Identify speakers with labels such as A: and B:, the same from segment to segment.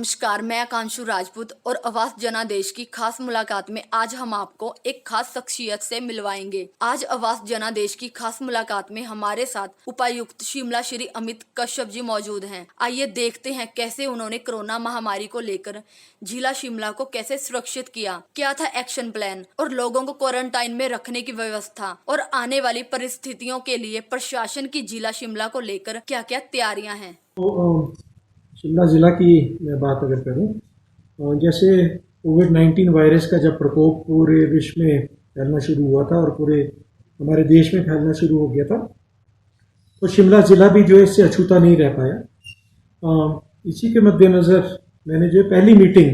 A: नमस्कार, मैं आकांशु राजपूत और आवास जनादेश की खास मुलाकात में आज हम आपको एक खास शख्सियत से मिलवाएंगे। आज आवास जनादेश की खास मुलाकात में हमारे साथ उपायुक्त शिमला श्री अमित कश्यप जी मौजूद हैं। आइए देखते हैं कैसे उन्होंने कोरोना महामारी को लेकर जिला शिमला को कैसे सुरक्षित किया, क्या था एक्शन प्लान और लोगों को क्वारंटाइन में रखने की व्यवस्था और आने वाली परिस्थितियों के लिए प्रशासन की जिला शिमला को लेकर क्या क्या तैयारियां हैं।
B: शिमला ज़िला की मैं बात अगर करूं, जैसे कोविड-19 वायरस का जब प्रकोप पूरे विश्व में फैलना शुरू हुआ था और पूरे हमारे देश में फैलना शुरू हो गया था, तो शिमला ज़िला भी जो है इससे अछूता नहीं रह पाया। इसी के मद्देनज़र मैंने जो पहली मीटिंग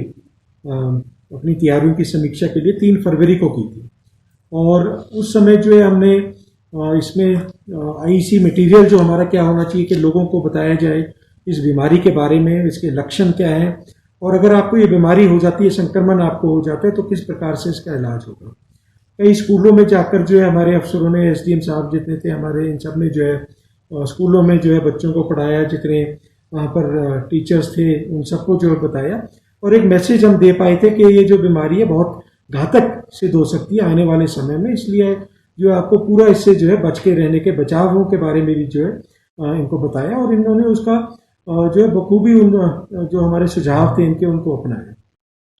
B: अपनी तैयारियों की समीक्षा के लिए 3 फरवरी को की थी और उस समय जो है हमने इसमें आईसी मटेरियल जो हमारा क्या होना चाहिए कि लोगों को बताया जाए इस बीमारी के बारे में, इसके लक्षण क्या हैं और अगर आपको ये बीमारी हो जाती है, संक्रमण आपको हो जाता है तो किस प्रकार से इसका इलाज होगा। कई स्कूलों में जाकर जो है हमारे अफसरों ने, एसडीएम साहब जितने थे हमारे, इन सब ने जो है स्कूलों में जो है बच्चों को पढ़ाया, जितने वहाँ पर टीचर्स थे उन सबको जो है बताया और एक मैसेज हम दे पाए थे कि ये जो बीमारी है बहुत घातक सिद्ध हो सकती है आने वाले समय में, इसलिए जो आपको पूरा इससे जो है बच के रहने के बचावों के बारे में भी जो है इनको बताया और इन्होंने उसका जो है बखूबी उन जो हमारे सुझाव थे इनके उनको अपनाया।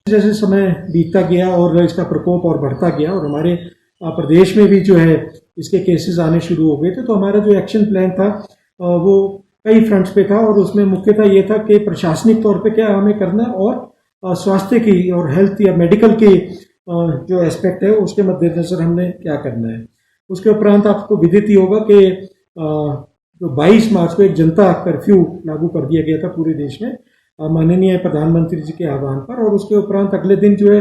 B: जैसे समय बीतता गया और इसका प्रकोप और बढ़ता गया और हमारे प्रदेश में भी जो है इसके केसेस आने शुरू हो गए थे, तो हमारा जो एक्शन प्लान था वो कई फ्रंट्स पे था और उसमें मुख्यतः ये था कि प्रशासनिक तौर पे क्या हमें करना है और स्वास्थ्य की और हेल्थ या मेडिकल की जो एस्पेक्ट है उसके मद्देनजर हमने क्या करना है। उसके उपरांत आपको विदित ही होगा कि जो 22 मार्च को एक जनता कर्फ्यू लागू कर दिया गया था पूरे देश में माननीय प्रधानमंत्री जी के आह्वान पर और उसके उपरांत अगले दिन जो है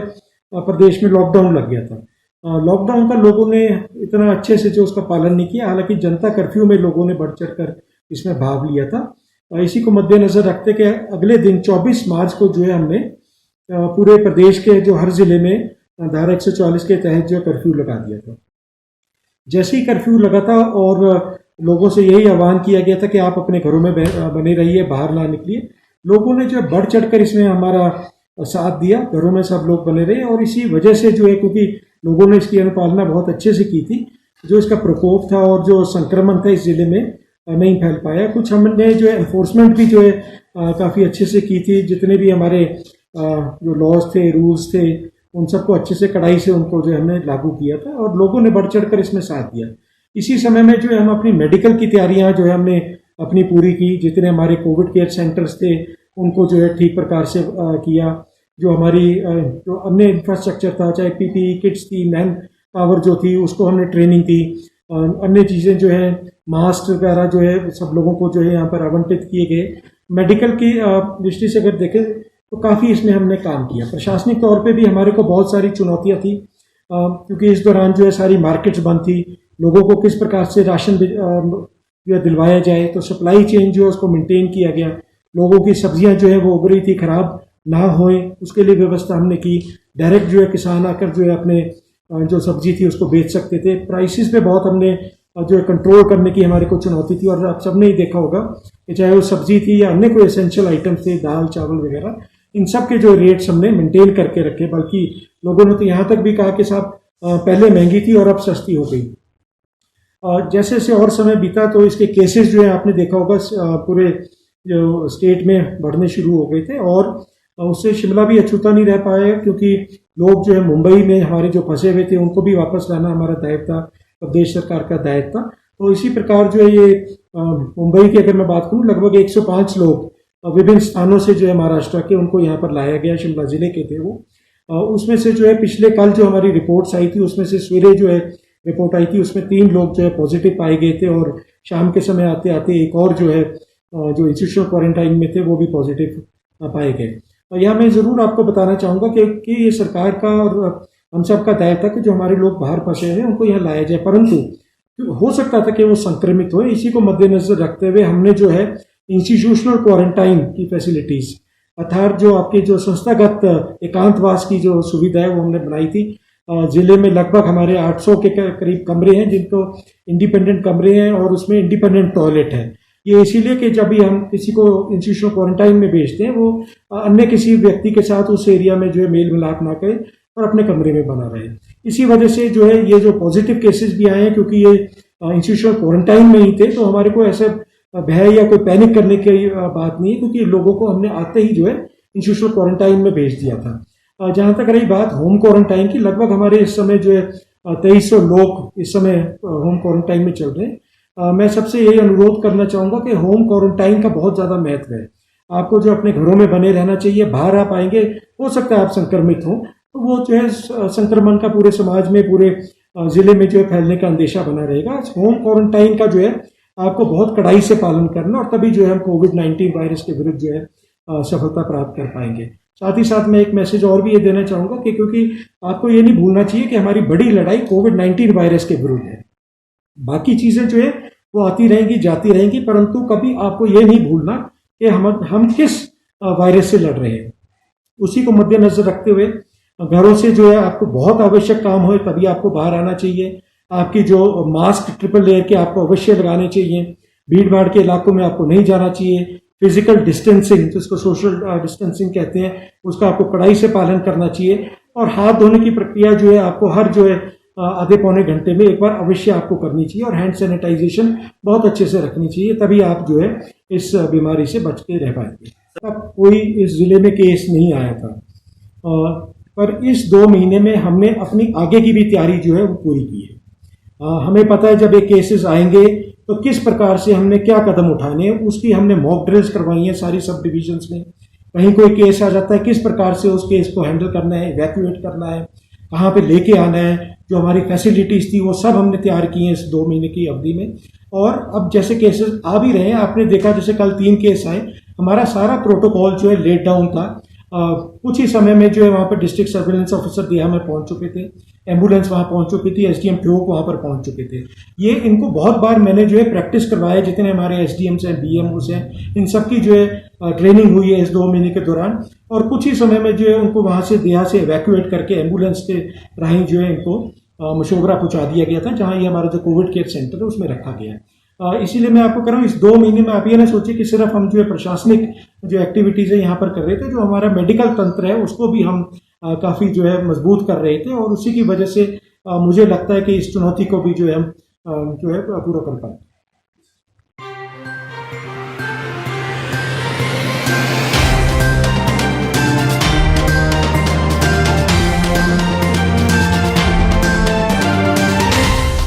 B: प्रदेश में लॉकडाउन लग गया था। लॉकडाउन का लोगों ने इतना अच्छे से जो उसका पालन नहीं किया, हालांकि जनता कर्फ्यू में लोगों ने बढ़ चढ़ कर इसमें भाग लिया था। इसी को मद्देनजर रखते कि अगले दिन 24 मार्च को जो है हमने पूरे प्रदेश के जो हर जिले में धारा 144 के तहत जो कर्फ्यू लगा दिया था। जैसे ही कर्फ्यू लगा था और लोगों से यही आह्वान किया गया था कि आप अपने घरों में बने रहिए, बाहर ना निकलिए, लोगों ने जो बढ़ चढ़कर इसमें हमारा साथ दिया, घरों में सब लोग बने रहे और इसी वजह से जो है, क्योंकि लोगों ने इसकी अनुपालना बहुत अच्छे से की थी, जो इसका प्रकोप था और जो संक्रमण था इस जिले में नहीं फैल पाया। कुछ हमने जो है एनफोर्समेंट भी जो है काफ़ी अच्छे से की थी, जितने भी हमारे जो लॉज थे, रूल्स थे, उन सबको अच्छे से कड़ाई से उनको जो हमने लागू किया था और लोगों ने बढ़ चढ़कर इसमें साथ दिया। इसी समय में जो है हम अपनी मेडिकल की तैयारियां जो है हमने अपनी पूरी की, जितने हमारे कोविड केयर सेंटर्स थे उनको जो है ठीक प्रकार से किया, जो हमारी जो अन्य इंफ्रास्ट्रक्चर था, चाहे पीपीई किट्स थी, मैन पावर जो थी उसको हमने ट्रेनिंग दी, अन्य चीज़ें जो है मास्क वगैरह जो है सब लोगों को जो है यहाँ पर आवंटित किए गए। मेडिकल की दृष्टि से अगर देखें तो काफ़ी इसमें हमने काम किया। प्रशासनिक तौर पे भी हमारे को बहुत सारी चुनौतियाँ थी, क्योंकि इस दौरान जो है सारी मार्केट्स बंद थी, लोगों को किस प्रकार से राशन जो है दिलवाया जाए, तो सप्लाई चेन जो है उसको मेंटेन किया गया। लोगों की सब्जियां जो है वो उग रही थी, खराब ना होए उसके लिए व्यवस्था हमने की। डायरेक्ट जो है किसान आकर जो है अपने जो सब्जी थी उसको बेच सकते थे। प्राइसेस पे बहुत हमने जो है कंट्रोल करने की हमारे को चुनौती थी और आप सबने ही देखा होगा कि चाहे वो सब्जी थी या अन्य कोई एसेंशियल आइटम्स थे, दाल चावल वगैरह, इन सब के जो रेट्स हमने मेंटेन करके रखे। बल्कि लोगों ने तो यहाँ तक भी कहा कि साहब पहले महंगी थी और अब सस्ती हो गई। जैसे जैसे और समय बीता तो इसके केसेस जो है आपने देखा होगा पूरे जो स्टेट में बढ़ने शुरू हो गए थे और उससे शिमला भी अछूता नहीं रह पाया, क्योंकि लोग जो है मुंबई में हमारे जो फंसे हुए थे उनको भी वापस लाना हमारा दायित्व था, प्रदेश सरकार का दायित्व था। तो इसी प्रकार जो है ये मुंबई की अगर मैं बात करूँ, लगभग 105 लोग विभिन्न स्थानों से जो है महाराष्ट्र के उनको यहाँ पर लाया गया, शिमला जिले के थे वो। उसमें से जो है पिछले कल जो हमारी रिपोर्ट्स आई थी उसमें से सवेरे जो है रिपोर्ट आई थी, उसमें 3 लोग जो है पॉजिटिव पाए गए थे और शाम के समय आते आते एक और जो है जो इंस्टीट्यूशनल क्वारंटाइन में थे वो भी पॉजिटिव पाए गए। और यहाँ मैं ज़रूर आपको बताना चाहूँगा कि ये सरकार का और हम सब का दायित्व था कि जो हमारे लोग बाहर फंसे हैं उनको यहाँ लाया जाए, परंतु हो सकता था कि वो संक्रमित हो। इसी को मद्देनजर रखते हुए हमने जो है इंस्टीट्यूशनल क्वारंटाइन की फैसिलिटीज़, अर्थात जो आपकी जो संस्थागत एकांतवास की जो सुविधा है वो हमने बनाई थी। जिले में लगभग हमारे 800 के करीब कमरे हैं जिनको इंडिपेंडेंट कमरे हैं और उसमें इंडिपेंडेंट टॉयलेट है। ये इसीलिए कि जब भी हम किसी को इंस्टीट्यूशनल क्वारंटाइन में भेजते हैं वो अन्य किसी व्यक्ति के साथ उस एरिया में जो है मेल मिलाप ना करे और अपने कमरे में बना रहे। इसी वजह से जो है ये जो पॉजिटिव केसेस भी आए हैं, क्योंकि ये इंस्टीट्यूशनल क्वारंटाइन में ही थे, तो हमारे को ऐसे भय या कोई पैनिक करने की बात नहीं है, क्योंकि लोगों को हमने आते ही जो है इंस्टीट्यूशनल क्वारंटाइन में भेज दिया था। जहाँ तक रही बात होम क्वारंटाइन की, लगभग हमारे इस समय जो है 2300 लोग इस समय होम क्वारंटाइन में चल रहे हैं। मैं सबसे यही अनुरोध करना चाहूँगा कि होम क्वारंटाइन का बहुत ज़्यादा महत्व है। आपको जो अपने घरों में बने रहना चाहिए। बाहर आप आएंगे, हो सकता है आप संक्रमित हों, तो वो जो है संक्रमण का पूरे समाज में, पूरे जिले में जो है फैलने का अंदेशा बना रहेगा। होम क्वारंटाइन का जो है आपको बहुत कड़ाई से पालन करना, और तभी जो है हम कोविड-19 वायरस के विरुद्ध जो है सफलता प्राप्त कर पाएंगे। साथ ही साथ मैं एक मैसेज और भी ये देना चाहूँगा कि क्योंकि आपको ये नहीं भूलना चाहिए कि हमारी बड़ी लड़ाई कोविड-19 वायरस के विरुद्ध है। बाकी चीज़ें जो है वो आती रहेंगी, जाती रहेंगी, परंतु कभी आपको ये नहीं भूलना कि हम किस वायरस से लड़ रहे हैं। उसी को मद्देनजर रखते हुए घरों से जो है आपको बहुत आवश्यक काम हो तभी आपको बाहर आना चाहिए। आपकी जो मास्क ट्रिपल लेयर के आपको अवश्य लगाने चाहिए। भीड़ भाड़ के इलाकों में आपको नहीं जाना चाहिए। फिजिकल डिस्टेंसिंग, जिसको सोशल डिस्टेंसिंग कहते हैं, उसका आपको कड़ाई से पालन करना चाहिए। और हाथ धोने की प्रक्रिया जो है आपको हर जो है आधे पौने घंटे में एक बार अवश्य आपको करनी चाहिए, और हैंड सैनिटाइजेशन बहुत अच्छे से रखनी चाहिए, तभी आप जो है इस बीमारी से बच के रह पाएंगे। अब कोई इस जिले में केस नहीं आया था, पर इस 2 महीने में हमने अपनी आगे की भी तैयारी जो है वो पूरी की है। हमें पता है जब ये केसेस आएंगे तो किस प्रकार से हमने क्या कदम उठाने हैं, उसकी हमने मॉक ड्रिल्स करवाई है सारी सब डिविजन्स में। कहीं कोई केस आ जाता है, किस प्रकार से उस केस को हैंडल करना है, इवैक्यूएट करना है, कहाँ पे लेके आना है, जो हमारी फैसिलिटीज़ थी वो सब हमने तैयार की हैं इस 2 महीने की अवधि में। और अब जैसे केसेस आ भी रहे हैं, आपने देखा जैसे कल 3 केस आए, हमारा सारा प्रोटोकॉल जो है लेट डाउन था। कुछ ही समय में जो है वहाँ पर डिस्ट्रिक्ट सर्विलेंस ऑफिसर दिया में पहुँच चुके थे, एम्बुलेंस वहाँ पहुँच चुकी थी, एसडीएम ठियोग वहाँ पर पहुँच चुके थे। ये इनको बहुत बार मैंने जो है प्रैक्टिस करवाया, जितने हमारे एसडीएम्स हैं, बीएमओस हैं, इन सबकी जो है ट्रेनिंग हुई है इस 2 महीने के दौरान। और कुछ ही समय में जो है उनको वहाँ से दिया से इवैक्यूएट करके एम्बुलेंस के राही जो है इनको मशोबरा पहुँचा दिया गया था, जहाँ ये हमारा जो कोविड केयर सेंटर है उसमें रखा गया है। इसीलिए मैं आपको कह रहा हूँ इस 2 महीने में आप ये ना सोचिए कि सिर्फ हम जो है प्रशासनिक जो एक्टिविटीज़ है यहाँ पर कर रहे थे, जो हमारा मेडिकल तंत्र है उसको भी हम काफ़ी जो है मजबूत कर रहे थे, और उसी की वजह से मुझे लगता है कि इस चुनौती को भी जो है हम जो है पूरा कर पाए।